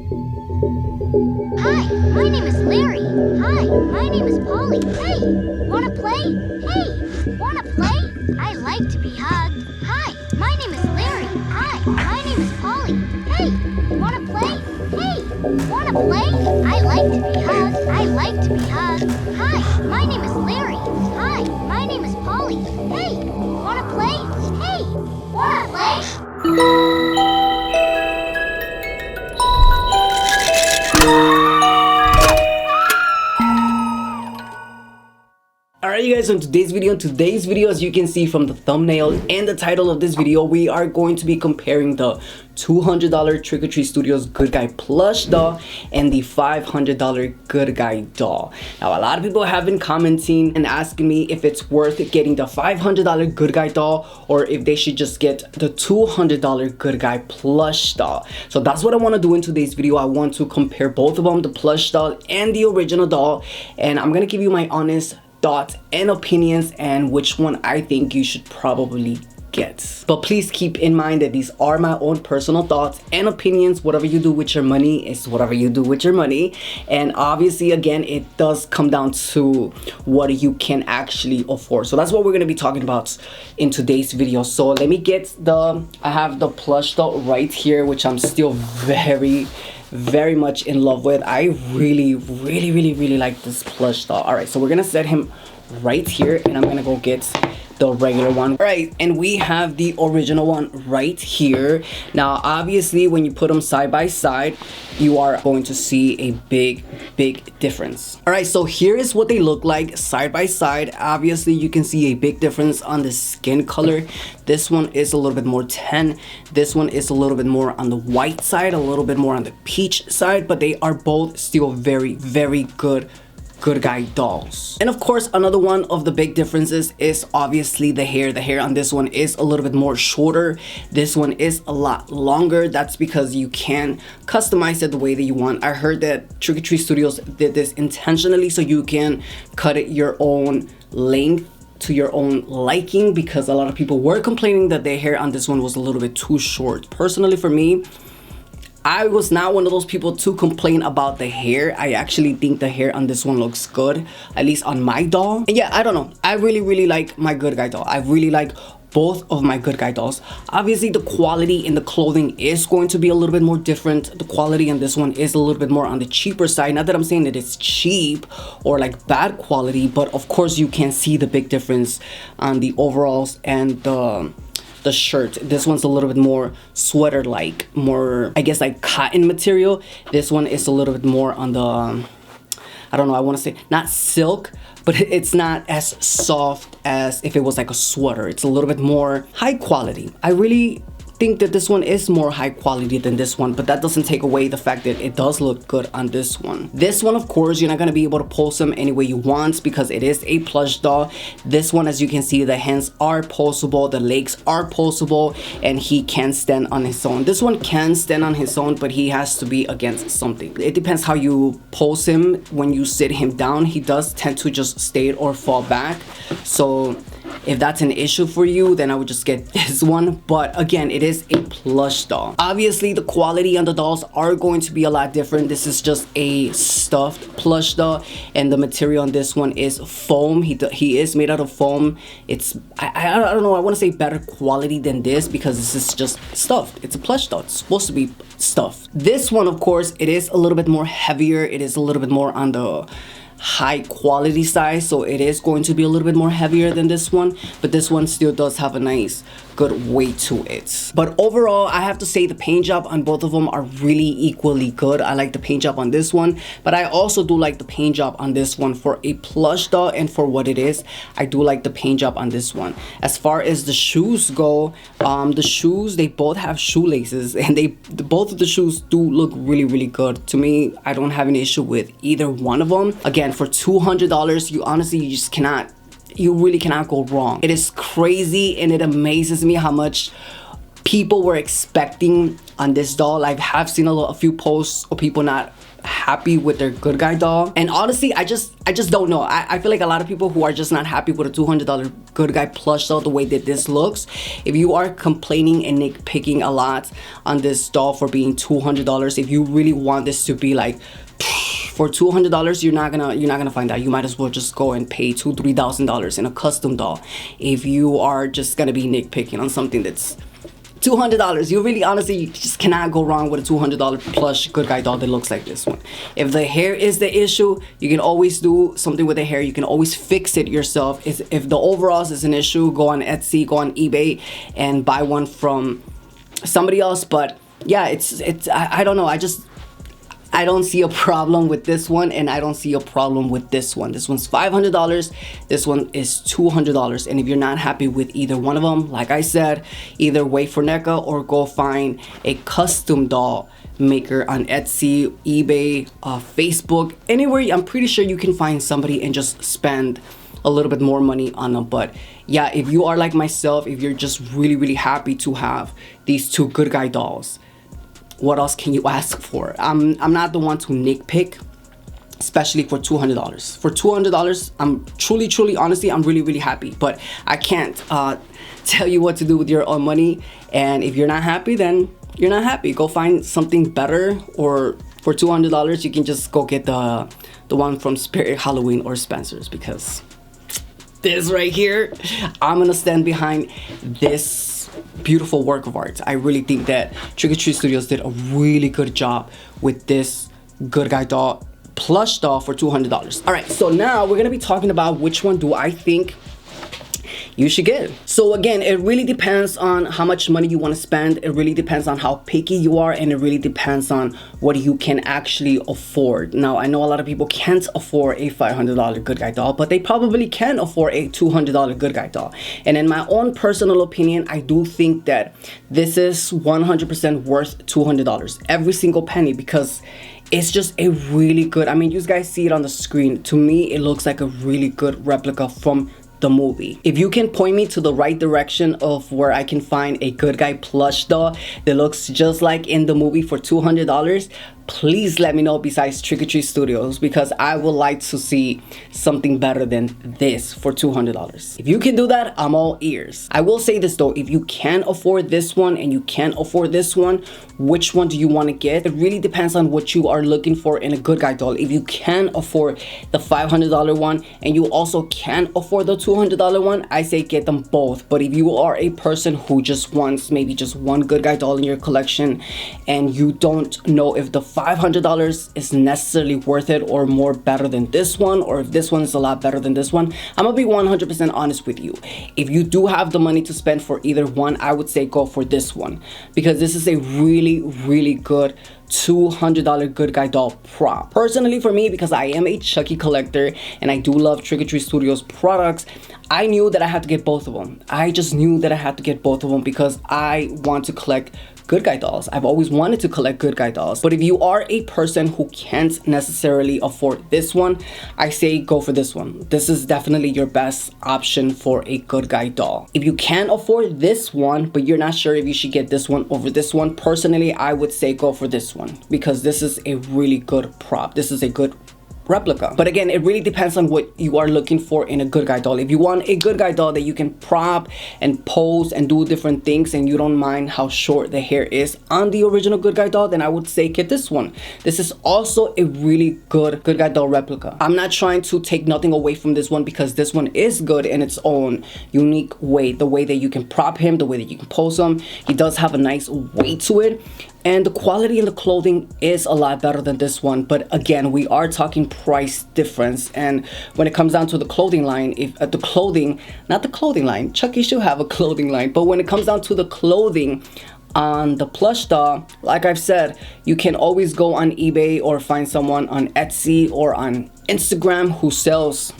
Hi, my name is Larry. Hi, my name is Polly. Hey, wanna play? Hey, wanna play? I like to be hugged. Hi, my name is Larry. Hi, my name is Polly. Hey, wanna play? Hey, wanna play? I like to be hugged. I like to be hugged. Hi, my name is Larry. Hi, my name is Polly. Hey, wanna play? Hey, wanna play? Alright you guys, so in today's video, as you can see from the thumbnail and the title of this video, we are going to be comparing the $200 Trick or Treat Studios Good Guy plush doll and the $500 Good Guy doll. Now a lot of people have been commenting and asking me if it's worth getting the $500 Good Guy doll or if they should just get the $200 Good Guy plush doll. So that's what I want to do in today's video. I want to compare both of them, the plush doll and the original doll, and I'm gonna give you my honest thoughts and opinions and which one I think you should probably get. But please keep in mind that these are my own personal thoughts and opinions. Whatever you do with your money is whatever you do with your money, and obviously again it does come down to what you can actually afford. So that's what we're going to be talking about in today's video. So let me get I have the plush doll right here, which I'm still very much in love with. I really like this plush doll. All right, so we're gonna set him right here and I'm gonna go get the regular one. All right, and we have the original one right here. Now obviously when you put them side by side, you are going to see a big difference. All right, so here is what they look like side by side. Obviously you can see a big difference on the skin color. This one is a little bit more tan. This one is a little bit more on the white side, a little bit more on the peach side, but they are both still very Good Guy dolls. And of course another one of the big differences is obviously the hair. The hair on this one is a little bit more shorter. This one is a lot longer. That's because you can customize it the way that you want. I heard that Trick or Treat Studios did this intentionally so you can cut it your own length to your own liking, because a lot of people were complaining that their hair on this one was a little bit too short. Personally for me, I was not one of those people to complain about the hair. I actually think the hair on this one looks good, at least on my doll. And yeah, I don't know, I really like my Good Guy doll. I really like both of my Good Guy dolls. Obviously the quality in the clothing is going to be a little bit more different. The quality in this one is a little bit more on the cheaper side. Not that I'm saying that it's cheap or like bad quality, but of course you can see the big difference on the overalls and the shirt. This one's a little bit more sweater like, more I guess like cotton material. This one is a little bit more on the I don't know, I want to say not silk, but it's not as soft as if it was like a sweater. It's a little bit more high quality. I really think that this one is more high quality than this one, but that doesn't take away the fact that it does look good on this one. This one, of course, you're not going to be able to pose him any way you want because it is a plush doll. This one, as you can see, the hands are poseable, the legs are poseable, and he can stand on his own. This one can stand on his own, but he has to be against something. It depends how you pose him. When you sit him down, he does tend to just stay or fall back. So if that's an issue for you, then I would just get this one. But again, it is a plush doll. Obviously the quality on the dolls are going to be a lot different. This is just a stuffed plush doll, and the material on this one is foam. He is made out of foam. It's I don't know, I want to say better quality than this because this is just stuffed. It's a plush doll. It's supposed to be stuffed. This one, of course, it is a little bit more heavier. It is a little bit more on the high quality size, so it is going to be a little bit more heavier than this one, but this one still does have a nice good weight to it. But overall, I have to say the paint job on both of them are really equally good. I like the paint job on this one, but I also do like the paint job on this one for a plush doll, and for what it is, I do like the paint job on this one. As far as the shoes go, the shoes, they both have shoelaces, and both of the shoes do look really good to me. I don't have an issue with either one of them. Again, for $200, you really cannot go wrong. It is crazy, and it amazes me how much people were expecting on this doll. I have seen a few posts of people not happy with their good guy doll. And honestly, I just don't know. I feel like a lot of people who are just not happy with a $200 good guy plush doll the way that this looks. If you are complaining and nitpicking a lot on this doll for being $200, if you really want this to be like for $200, you're not gonna find that. You might as well just go and pay $2,000-$3,000 in a custom doll if you are just gonna be nitpicking on something that's $200. You really honestly, you just cannot go wrong with a $200 plush good guy doll that looks like this one. If the hair is the issue, you can always do something with the hair. You can always fix it yourself. If the overalls is an issue, go on Etsy, go on eBay and buy one from somebody else. But yeah, I don't know. I don't see a problem with this one, and I don't see a problem with this one. This one's $500. This one is $200. And if you're not happy with either one of them, like I said, either wait for NECA or go find a custom doll maker on Etsy, eBay, Facebook, anywhere. I'm pretty sure you can find somebody and just spend a little bit more money on them. But yeah, if you are like myself, if you're just really happy to have these two good guy dolls, what else can you ask for? I'm not the one to nitpick, especially for $200. For $200, I'm truly, honestly, I'm really happy. But I can't tell you what to do with your own money. And if you're not happy, then you're not happy. Go find something better. Or for $200, you can just go get the one from Spirit Halloween or Spencer's, because this right here, I'm gonna stand behind this beautiful work of art. I really think that Trick or Treat Studios did a really good job with this good guy doll, plush doll for $200. All right, so now we're gonna be talking about which one do I think you should get. So again, it really depends on how much money you want to spend. It really depends on how picky you are, and it really depends on what you can actually afford. Now, I know a lot of people can't afford a $500 good guy doll, but they probably can afford a $200 good guy doll. And in my own personal opinion, I do think that this is 100% worth $200, every single penny, because it's just a really good, I mean, you guys see it on the screen. To me, it looks like a really good replica from the movie. If you can point me to the right direction of where I can find a good guy plush doll that looks just like in the movie for $200, please let me know besides Trick or Treat Studios, because I would like to see something better than this for $200. If you can do that, I'm all ears. I will say this though, if you can afford this one and you can't afford this one, which one do you want to get? It really depends on what you are looking for in a good guy doll. If you can afford the $500 one and you also can afford the $200 one, I say get them both. But if you are a person who just wants maybe just one good guy doll in your collection and you don't know if the $500 is necessarily worth it or more better than this one, or if this one is a lot better than this one, I'm gonna be 100% honest with you. If you do have the money to spend for either one, I would say go for this one, because this is a really good $200 good guy doll prop. Personally for me, because I am a Chucky collector and I do love Trick or Treat Studios products, I knew that I had to get both of them. I just knew that I had to get both of them because I want to collect good guy dolls. I've always wanted to collect good guy dolls. But if you are a person who can't necessarily afford this one, I say go for this one. This is definitely your best option for a good guy doll. If you can afford this one, but you're not sure if you should get this one over this one, personally, I would say go for this one, because this is a really good prop. This is a good replica. But again, it really depends on what you are looking for in a good guy doll. If you want a good guy doll that you can prop and pose and do different things, and you don't mind how short the hair is on the original good guy doll, then I would say get this one. This is also a really good guy doll replica. I'm not trying to take nothing away from this one, because this one is good in its own unique way. The way that you can prop him, the way that you can pose him, he does have a nice weight to it. And the quality in the clothing is a lot better than this one. But again, we are talking price difference. And when it comes down to the clothing line, if the clothing, not the clothing line, Chucky should have a clothing line. But when it comes down to the clothing on the plush doll, like I've said, you can always go on eBay or find someone on Etsy or on Instagram who sells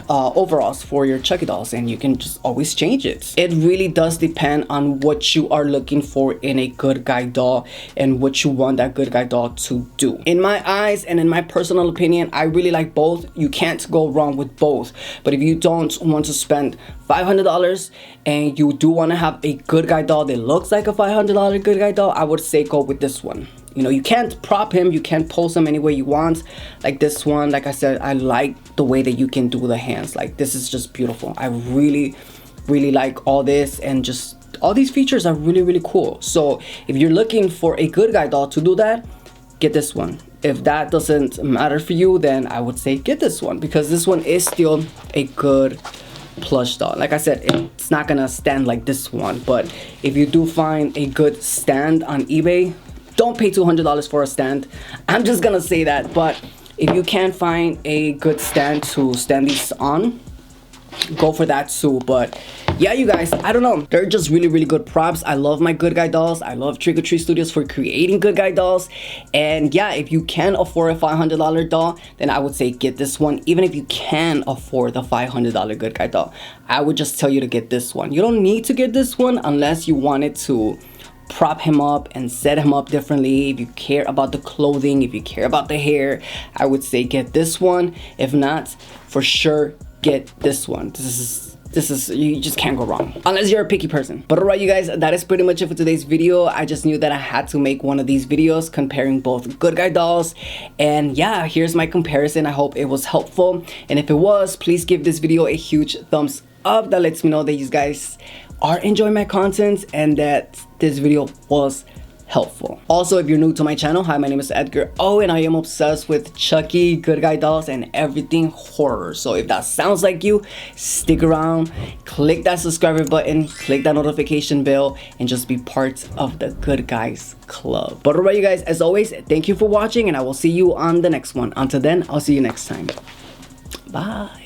overalls for your Chucky dolls, and you can just always change it. It really does depend on what you are looking for in a good guy doll and what you want that good guy doll to do. In my eyes and in my personal opinion, I really like both. You can't go wrong with both. But if you don't want to spend $500 and you do want to have a good guy doll that looks like a $500 good guy doll, I would say go with this one. You know, you can't prop him, you can't pose him any way you want. Like this one, like I said, I like the way that you can do the hands. Like this is just beautiful. I really like all this, and just all these features are really cool. So if you're looking for a good guy doll to do that, get this one. If that doesn't matter for you, then I would say get this one, because this one is still a good plush doll. Like I said, it's not gonna stand like this one, but if you do find a good stand on eBay, don't pay $200 for a stand. I'm just gonna say that. But if you can find a good stand to stand these on, go for that too. But yeah, you guys, I don't know, they're just really good props. I love my good guy dolls. I love Trick or Treat Studios for creating good guy dolls. And yeah, if you can afford a $500 doll, then I would say get this one. Even if you can afford the $500 good guy doll, I would just tell you to get this one. You don't need to get this one unless you wanted to prop him up and set him up differently. If you care about the clothing, if you care about the hair, I would say get this one. If not, for sure get this one. This is, you just can't go wrong unless you're a picky person. But alright, you guys, that is pretty much it for today's video. I just knew that I had to make one of these videos comparing both good guy dolls. And yeah, here's my comparison. I hope it was helpful, and if it was, please give this video a huge thumbs up. That lets me know that you guys are enjoying my content and that this video was helpful. Also, if you're new to my channel, hi, my name is Edgar-O, and I am obsessed with Chucky, good guy dolls, and everything horror. So if that sounds like you, stick around, click that subscribe button, click that notification bell, and just be part of the good guys club. But alright, you guys, as always, thank you for watching, and I will see you on the next one. Until then, I'll see you next time. Bye.